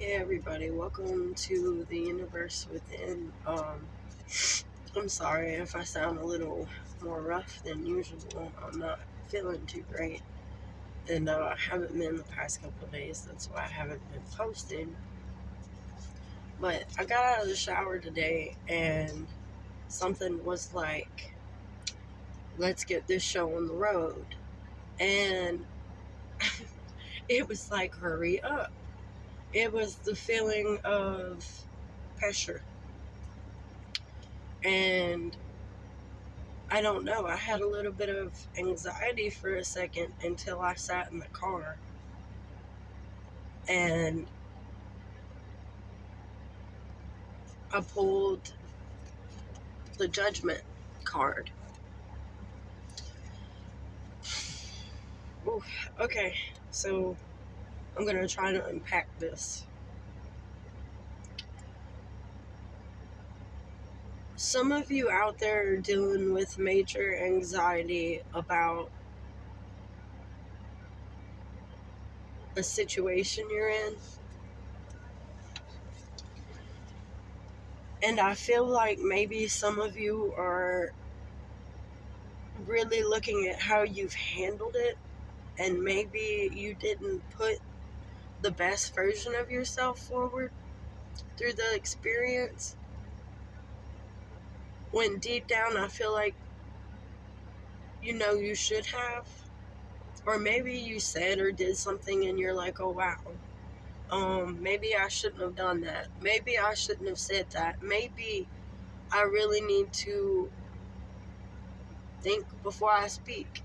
Hey everybody, welcome to the universe within. I'm sorry if I sound a little more rough than usual. I'm not feeling too great, and I haven't been the past couple of days. That's why I haven't been posting. But I got out of the shower today, and something was like, "Let's get this show on the road," and it was like, "Hurry up!" It was the feeling of pressure and I don't know. I had a little bit of anxiety for a second until I sat in the car and I pulled the judgment card. Oof. Okay, so I'm going to try to unpack this. Some of you out there are dealing with major anxiety about a situation you're in. And I feel like maybe some of you are really looking at how you've handled it, and maybe you didn't put the best version of yourself forward through the experience, when deep down I feel like you should have. Or maybe you said or did something and you're like, oh wow, maybe I shouldn't have done that, maybe I shouldn't have said that, maybe I really need to think before I speak.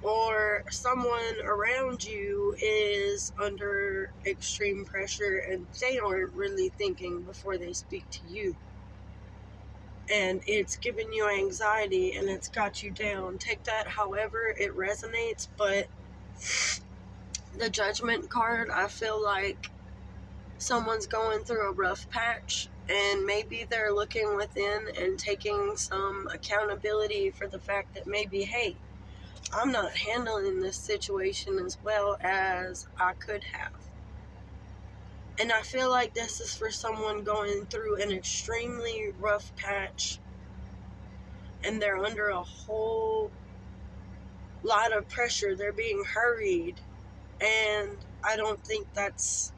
Or someone around you is under extreme pressure and they aren't really thinking before they speak to you, and it's giving you anxiety and it's got you down. Take that however it resonates, but the judgment card, I feel like someone's going through a rough patch and maybe they're looking within and taking some accountability for the fact that maybe, hey, I'm not handling this situation as well as I could have. And I feel like this is for someone going through an extremely rough patch and they're under a whole lot of pressure. They're being hurried, and I don't think that's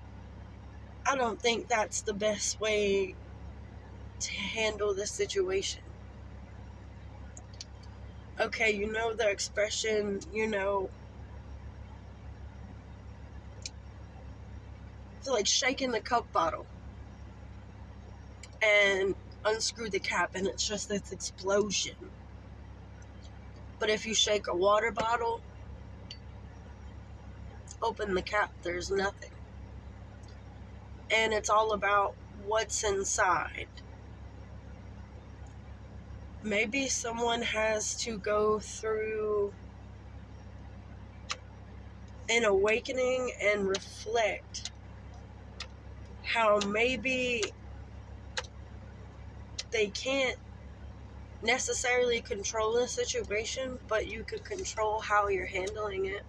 the best way to handle the situation. Okay, you know the expression, it's like shaking the Coke bottle and unscrew the cap and it's just this explosion. But if you shake a water bottle, open the cap, there's nothing. And it's all about what's inside. Maybe someone has to go through an awakening and reflect how maybe they can't necessarily control the situation, but you could control how you're handling it.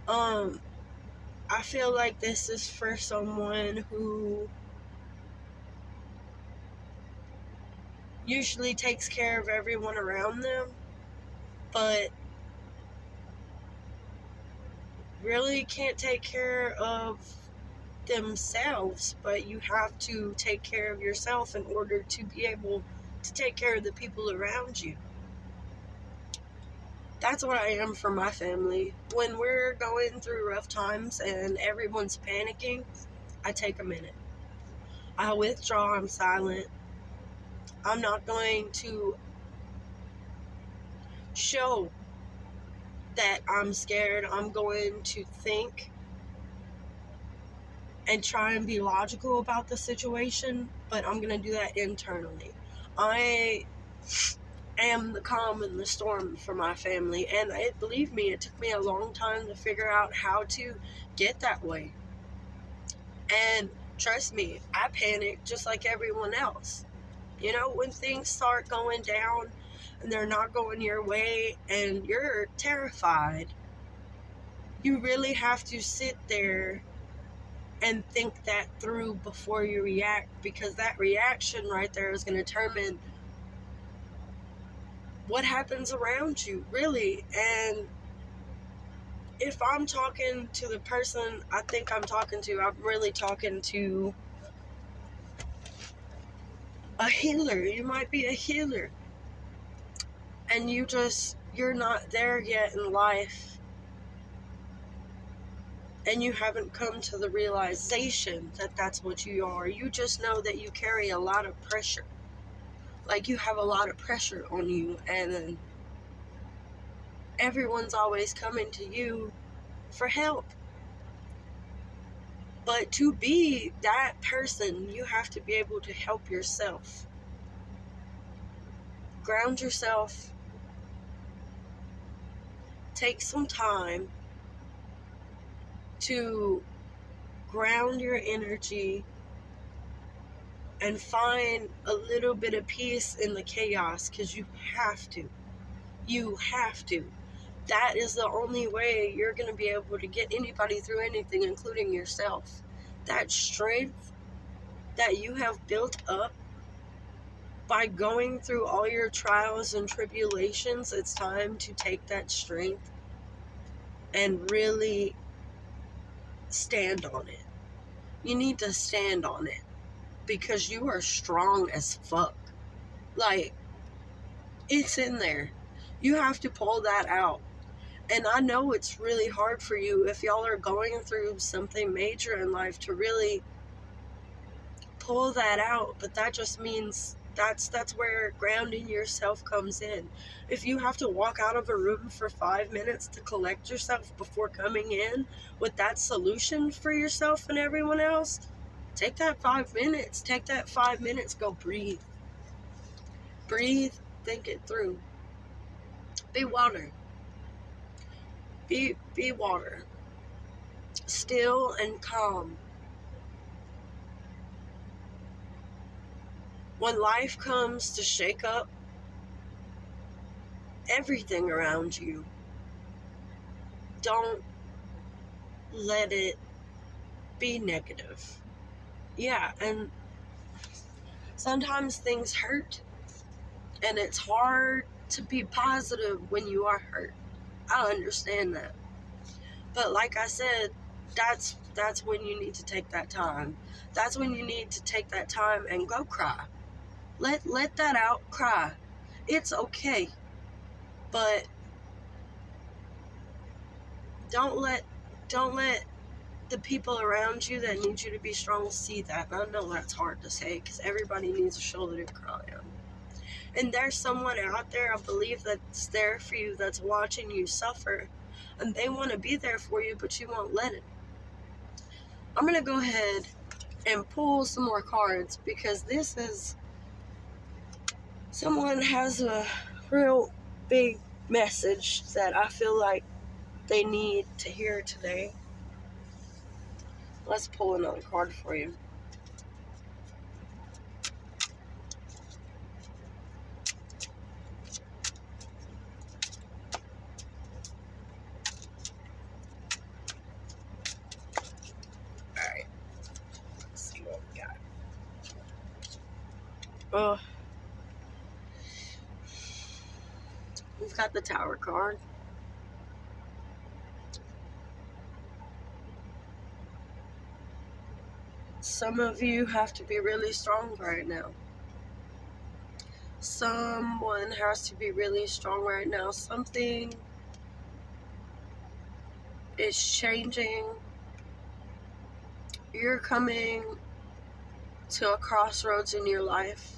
I feel like this is for someone who usually takes care of everyone around them, but really can't take care of themselves. But you have to take care of yourself in order to be able to take care of the people around you. That's what I am for my family. When we're going through rough times and everyone's panicking, I take a minute. I withdraw, I'm silent. I'm not going to show that I'm scared. I'm going to think and try and be logical about the situation, but I'm going to do that internally. I am the calm in the storm for my family, and believe me, it took me a long time to figure out how to get that way. And trust me, I panic just like everyone else. When things start going down and they're not going your way and you're terrified, You really have to sit there and think that through before you react, because that reaction right there is going to determine what happens around you, really. And if I'm talking to the person I think I'm talking to, I'm really talking to a healer. You might be a healer, and you're not there yet in life, and you haven't come to the realization that that's what you are. You just know that you carry a lot of pressure. Like, you have a lot of pressure on you, and everyone's always coming to you for help. But to be that person, you have to be able to help yourself. Ground yourself. Take some time to ground your energy and find a little bit of peace in the chaos, because you have to. You have to. That is the only way you're going to be able to get anybody through anything, including yourself. That strength that you have built up by going through all your trials and tribulations, it's time to take that strength and really stand on it. You need to stand on it, because you are strong as fuck. Like, it's in there. You have to pull that out. And I know it's really hard for you, if y'all are going through something major in life, to really pull that out. But that just means that's where grounding yourself comes in. If you have to walk out of a room for 5 minutes to collect yourself before coming in with that solution for yourself and everyone else, take that 5 minutes. Take that 5 minutes. Go breathe. Breathe. Think it through. Be water. Be water. Still and calm. When life comes to shake up everything around you, don't let it be negative. Yeah, and sometimes things hurt, and it's hard to be positive when you are hurt. I understand that. But like I said, that's when you need to take that time. That's when you need to take that time and go cry. Let that out, cry. It's okay. But don't let the people around you that need you to be strong see that. And I know that's hard to say, because everybody needs a shoulder to cry on. And there's someone out there, I believe, that's there for you, that's watching you suffer, and they want to be there for you, but you won't let it. I'm going to go ahead and pull some more cards, because this is, someone has a real big message that I feel like they need to hear today. Let's pull another card for you. Alright. Let's see what we got. We've got the Tower card. Some of you have to be really strong right now. Someone has to be really strong right now. Something is changing. You're coming to a crossroads in your life.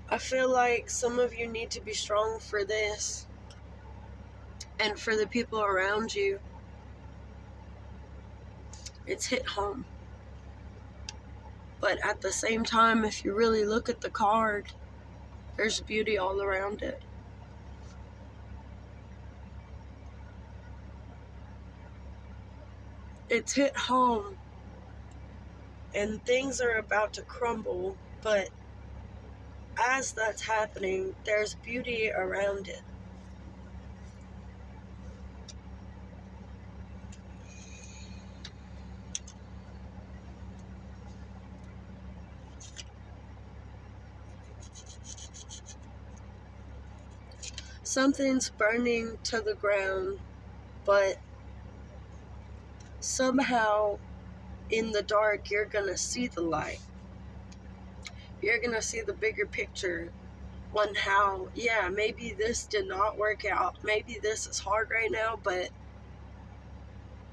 I feel like some of you need to be strong for this and for the people around you. It's hit home. But at the same time, if you really look at the card, there's beauty all around it. it's hit home and things are about to crumble, but as that's happening, there's beauty around it. Something's burning to the ground, but somehow in the dark, you're gonna see the light. You're gonna see the bigger picture on how, yeah, maybe this did not work out. Maybe this is hard right now, but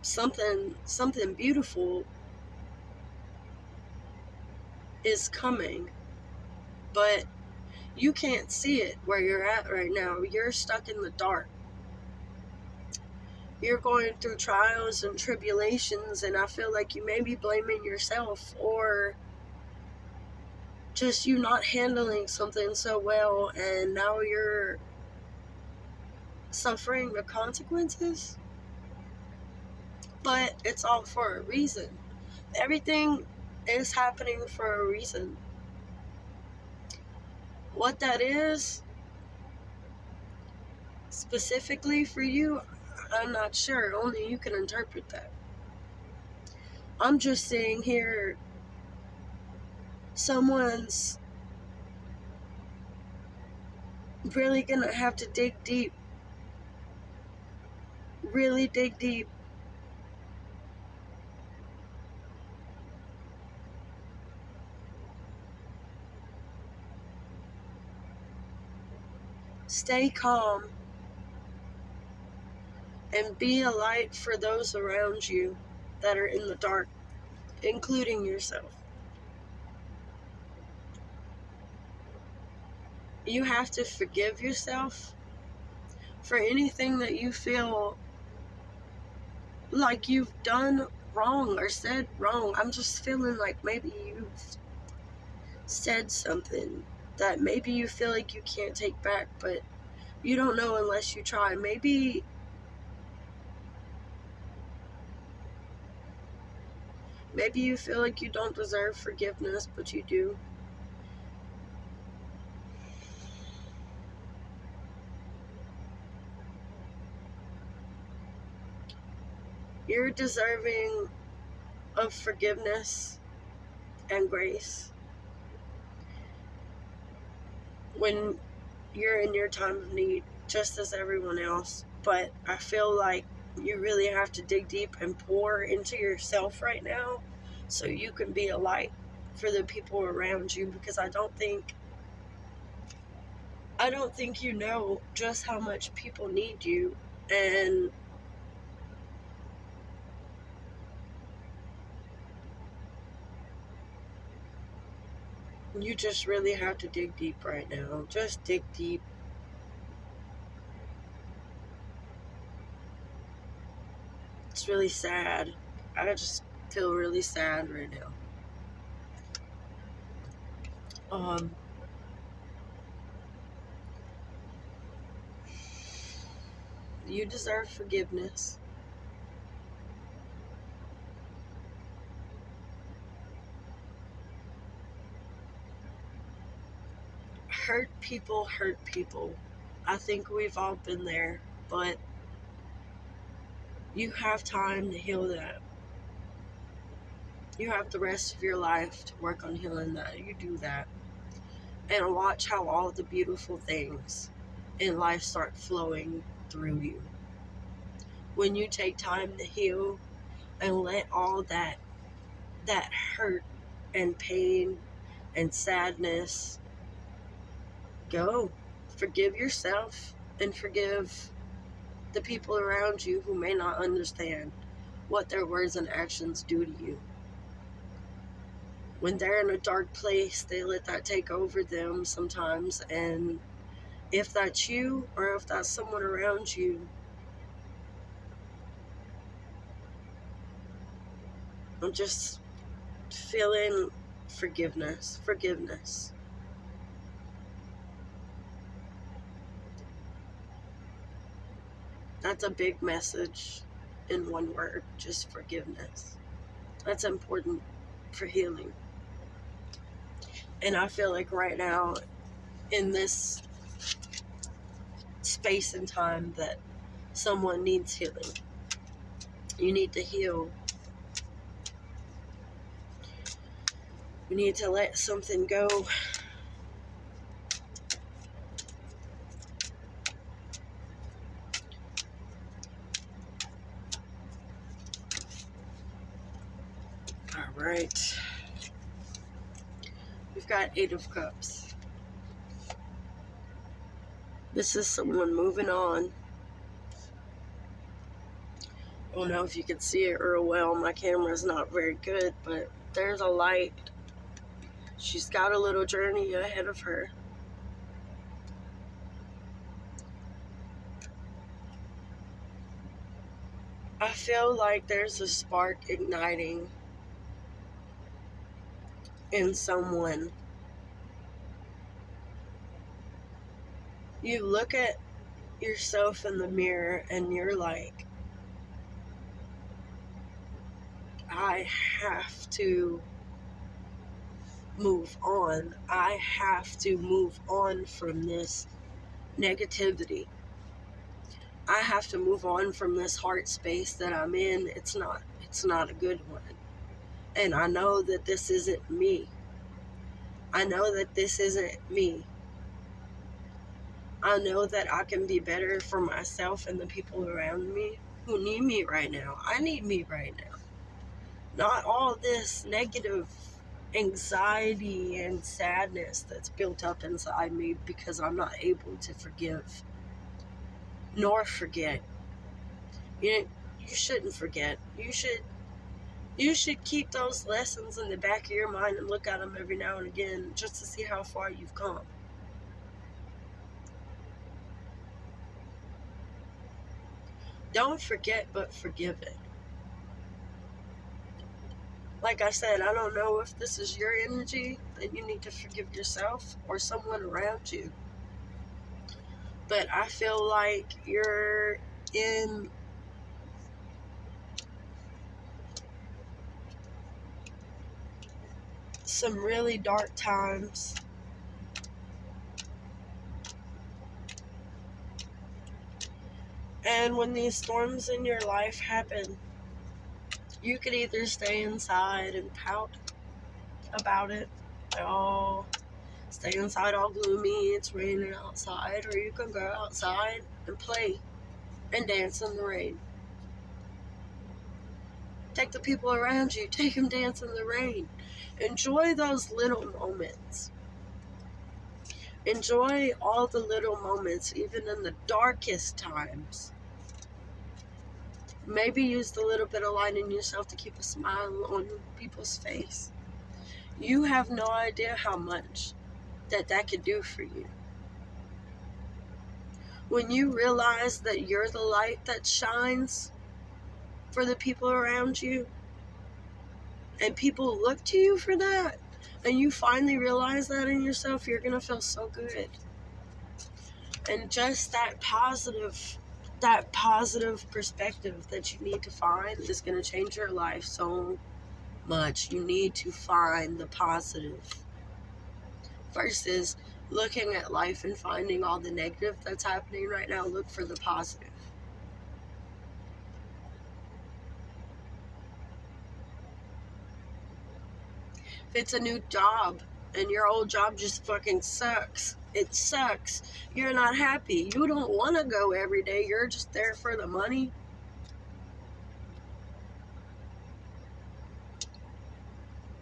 something beautiful is coming. But you can't see it where you're at right now. You're stuck in the dark. You're going through trials and tribulations, and I feel like you may be blaming yourself or just you not handling something so well, and now you're suffering the consequences. But it's all for a reason. Everything is happening for a reason. What that is specifically for you, I'm not sure. Only you can interpret that. I'm just saying here, someone's really gonna have to dig deep. Really dig deep. Stay calm and be a light for those around you that are in the dark, including yourself. You have to forgive yourself for anything that you feel like you've done wrong or said wrong. I'm just feeling like maybe you've said something that maybe you feel like you can't take back, but you don't know unless you try. Maybe you feel like you don't deserve forgiveness, but you do. You're deserving of forgiveness and grace when you're in your time of need, just as everyone else. But I feel like you really have to dig deep and pour into yourself right now so you can be a light for the people around you, because I don't think you know just how much people need you, and you just really have to dig deep right now. Just dig deep. It's really sad. I just feel really sad right now. You deserve forgiveness. Hurt people hurt people. I think we've all been there, but you have time to heal that. You have the rest of your life to work on healing that. You do that. And watch how all the beautiful things in life start flowing through you. When you take time to heal and let all that hurt and pain and sadness go. Forgive yourself and forgive the people around you who may not understand what their words and actions do to you. When they're in a dark place, they let that take over them sometimes, and if that's you or if that's someone around you, I'm just feeling forgiveness. That's a big message in one word, just forgiveness. That's important for healing. And I feel like right now, in this space and time, that someone needs healing. You need to heal. You need to let something go. All right. We've got 8 of Cups. This is someone moving on. I don't know if you can see it real well. My camera's not very good, but there's a light. She's got a little journey ahead of her. I feel like there's a spark igniting in someone. You look at yourself in the mirror and you're like, I have to move on. I have to move on from this negativity. I have to move on from this heart space that I'm in. It's not a good one. And I know that this isn't me. I know that this isn't me. I know that I can be better for myself and the people around me who need me right now. I need me right now. Not all this negative anxiety and sadness that's built up inside me because I'm not able to forgive nor forget. You shouldn't forget. You should keep those lessons in the back of your mind and look at them every now and again just to see how far you've come. Don't forget, but forgive it. Like I said, I don't know if this is your energy, then you need to forgive yourself or someone around you. But I feel like you're in some really dark times. And when these storms in your life happen, you could either stay inside and pout about it, oh, stay inside all gloomy, it's raining outside, or you can go outside and play and dance in the rain. Take the people around you, take them dance in the rain. Enjoy those little moments. Enjoy all the little moments, even in the darkest times. Maybe use the little bit of light in yourself to keep a smile on people's face. You have no idea how much that could do for you. When you realize that you're the light that shines for the people around you, and people look to you for that, and you finally realize that in yourself, you're going to feel so good. And just that positive perspective that you need to find is going to change your life so much. You need to find the positive versus looking at life and finding all the negative that's happening right now. Look for the positive. If it's a new job and your old job just fucking sucks, it sucks. You're not happy. You don't want to go every day. You're just there for the money.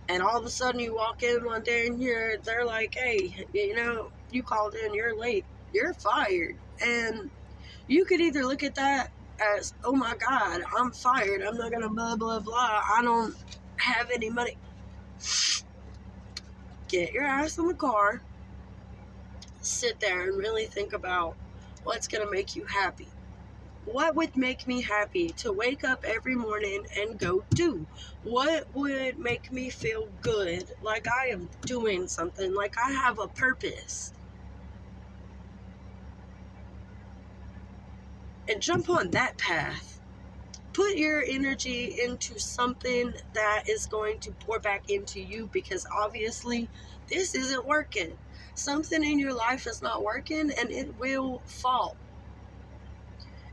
And all of a sudden you walk in one day and they're like, hey, you called in, you're late, you're fired. And you could either look at that as, oh my God, I'm fired, I'm not gonna blah, blah, blah, I don't have any money. Get your ass in the car, sit there and really think about what's gonna make you happy. What would make me happy to wake up every morning and go do? What would make me feel good, like I am doing something, like I have a purpose? And jump on that path. Put your energy into something that is going to pour back into you, because obviously this isn't working. Something in your life is not working, and it will fall.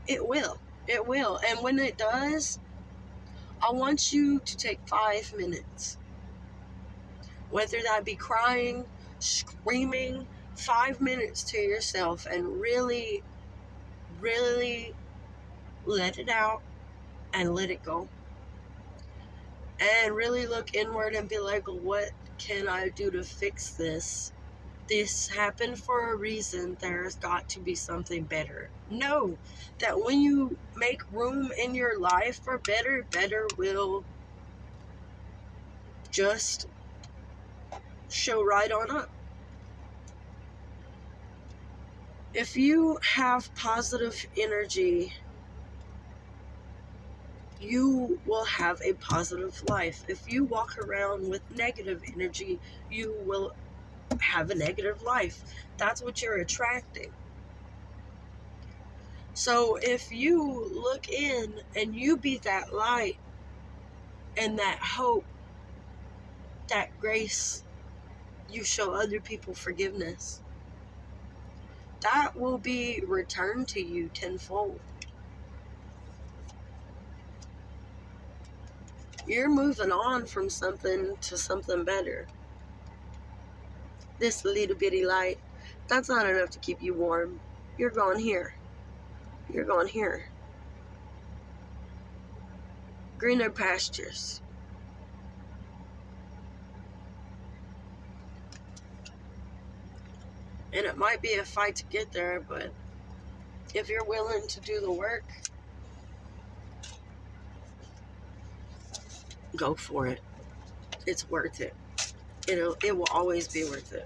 It will. It will. And when it does, I want you to take 5 minutes. Whether that be crying, screaming, 5 minutes to yourself and really, really let it out and let it go. And really look inward and be like, what can I do to fix this? This happened for a reason. There's got to be something better. Know that when you make room in your life for better, better will just show right on up. If you have positive energy, you will have a positive life. If you walk around with negative energy, you will have a negative life. That's what you're attracting. So if you look in and you be that light and that hope, that grace, you show other people forgiveness, that will be returned to you tenfold. You're moving on from something to something better. This little bitty light, that's not enough to keep you warm. You're going here. You're going here. Greener pastures. And it might be a fight to get there, but if you're willing to do the work, go for it. It's worth it. It will always be worth it.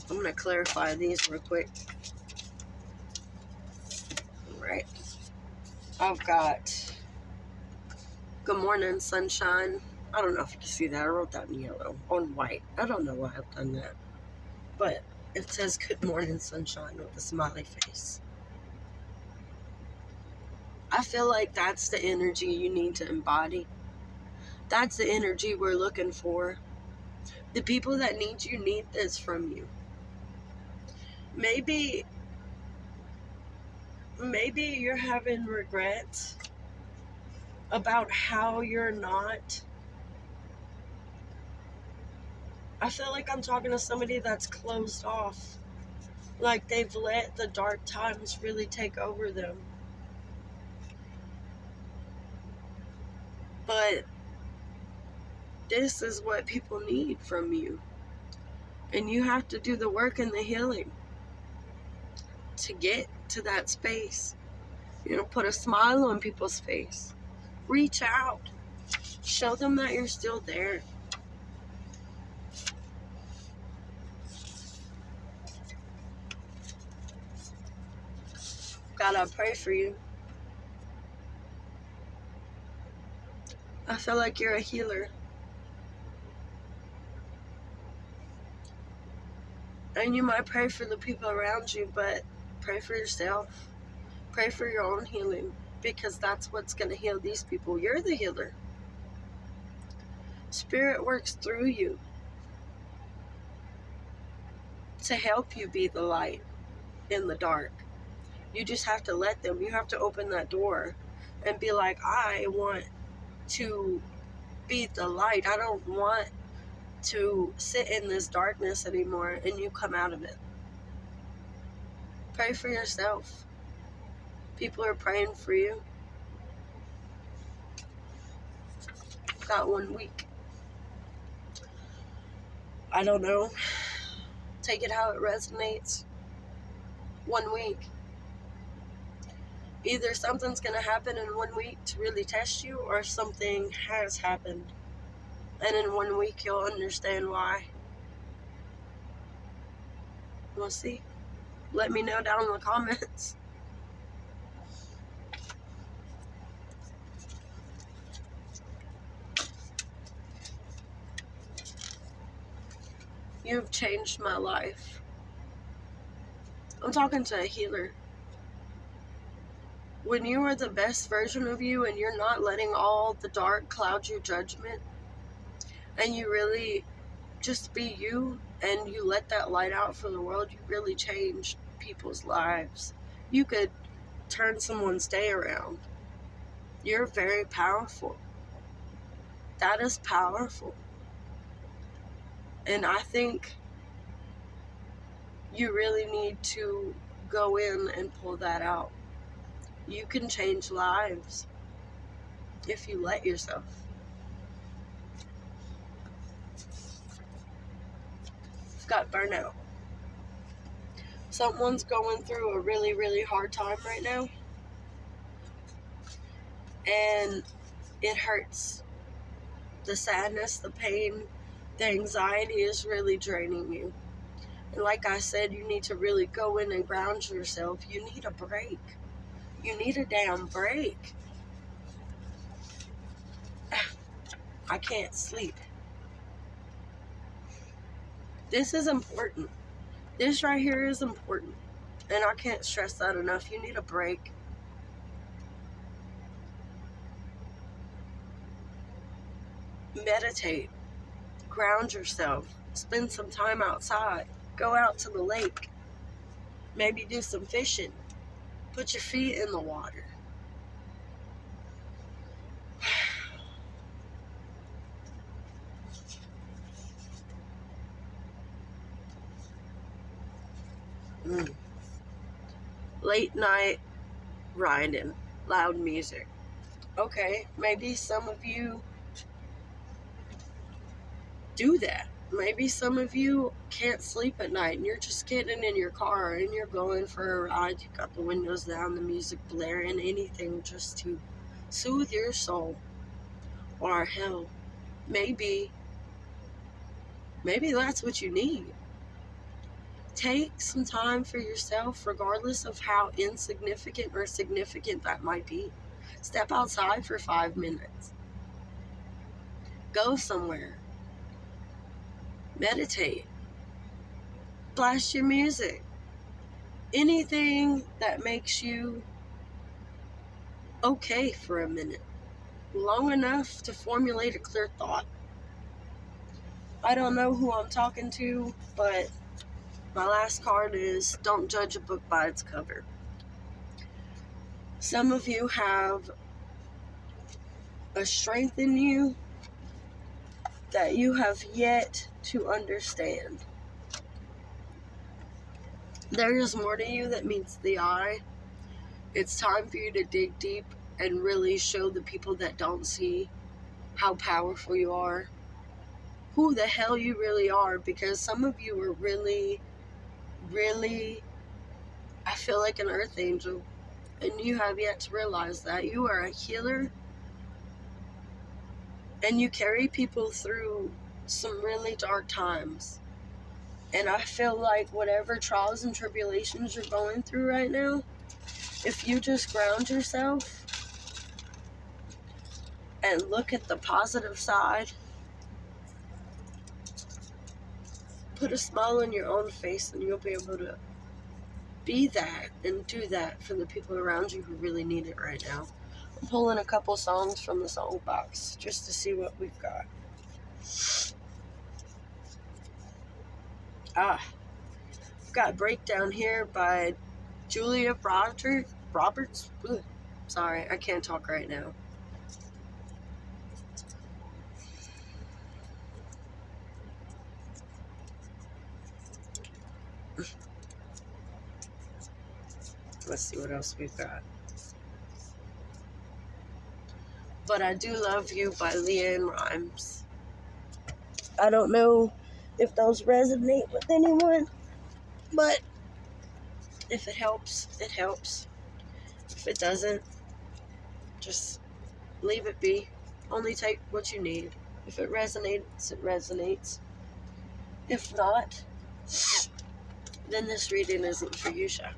I'm going to clarify these real quick. All right. I've got Good Morning Sunshine. I don't know if you can see that. I wrote that in yellow on white. I don't know why I've done that. But it says Good Morning Sunshine with a smiley face. I feel like that's the energy you need to embody. That's the energy we're looking for. The people that need this from you. Maybe you're having regrets about how you're not. I feel like I'm talking to somebody that's closed off. Like they've let the dark times really take over them. But this is what people need from you. And you have to do the work and the healing to get to that space. Put a smile on people's face. Reach out. Show them that you're still there. God, I pray for you. I feel like you're a healer. And you might pray for the people around you, but pray for yourself. Pray for your own healing, because that's what's going to heal these people. You're the healer. Spirit works through you to help you be the light in the dark. You just have to let them. You have to open that door and be like, I want to be the light. I don't want to sit in this darkness anymore, and you come out of it. Pray for yourself. People are praying for you. Got 1 week. I don't know. Take it how it resonates. 1 week. Either something's going to happen in 1 week to really test you, or something has happened. And in 1 week, you'll understand why. We'll see. Let me know down in the comments. You've changed my life. I'm talking to a healer. when you are the best version of you and you're not letting all the dark cloud your judgment, and you really just be you and you let that light out for the world, you really change people's lives. You could turn someone's day around. You're very powerful. That is powerful. And I think you really need to go in and pull that out. You can change lives if you let yourself. I've got burnout. Someone's going through a really, really hard time right now, and it hurts. The sadness, the pain, the anxiety is really draining you. And like I said, you need to really go in and ground yourself. You need a break. You need a damn break. I can't sleep. This is important. This right here is important. And I can't stress that enough. You need a break. Meditate. Ground yourself. Spend some time outside. Go out to the lake. Maybe do some fishing. Put your feet in the water. Late night riding, loud music. Okay, maybe some of you do that. Maybe some of you can't sleep at night and you're just getting in your car and you're going for a ride. You've got the windows down, the music blaring, anything just to soothe your soul. Or hell, maybe that's what you need. Take some time for yourself, regardless of how insignificant or significant that might be. Step outside for 5 minutes. Go somewhere. Meditate. Blast your music. Anything that makes you okay for a minute. Long enough to formulate a clear thought. I don't know who I'm talking to, but my last card is don't judge a book by its cover. Some of you have a strength in you that you have yet to understand. There is more to you that meets the eye. It's time for you to dig deep and really show the people that don't see how powerful you are, who the hell you really are, because some of you are really, really, I feel like an earth angel, and you have yet to realize that. You are a healer, and you carry people through some really dark times. And I feel like whatever trials and tribulations you're going through right now, if you just ground yourself and look at the positive side, put a smile on your own face, and you'll be able to be that and do that for the people around you who really need it right now. I'm pulling a couple songs from the song box just to see what we've got. I've got Breakdown here by Julia Roberts. Ugh, sorry, I can't talk right now. Let's see what else we've got. But I Do Love You by LeAnn Rimes. I don't know if those resonate with anyone, but if it helps, it helps. If it doesn't, just leave it be. Only take what you need. If it resonates, it resonates. If not, then this reading isn't for you, Sha.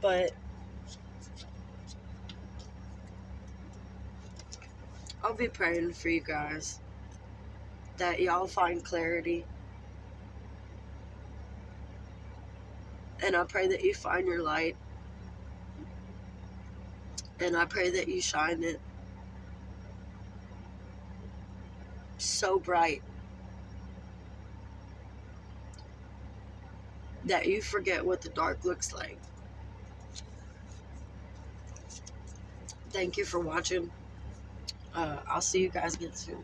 But I'll be praying for you guys that y'all find clarity. And I pray that you find your light. And I pray that you shine it so bright that you forget what the dark looks like. Thank you for watching. I'll see you guys again soon.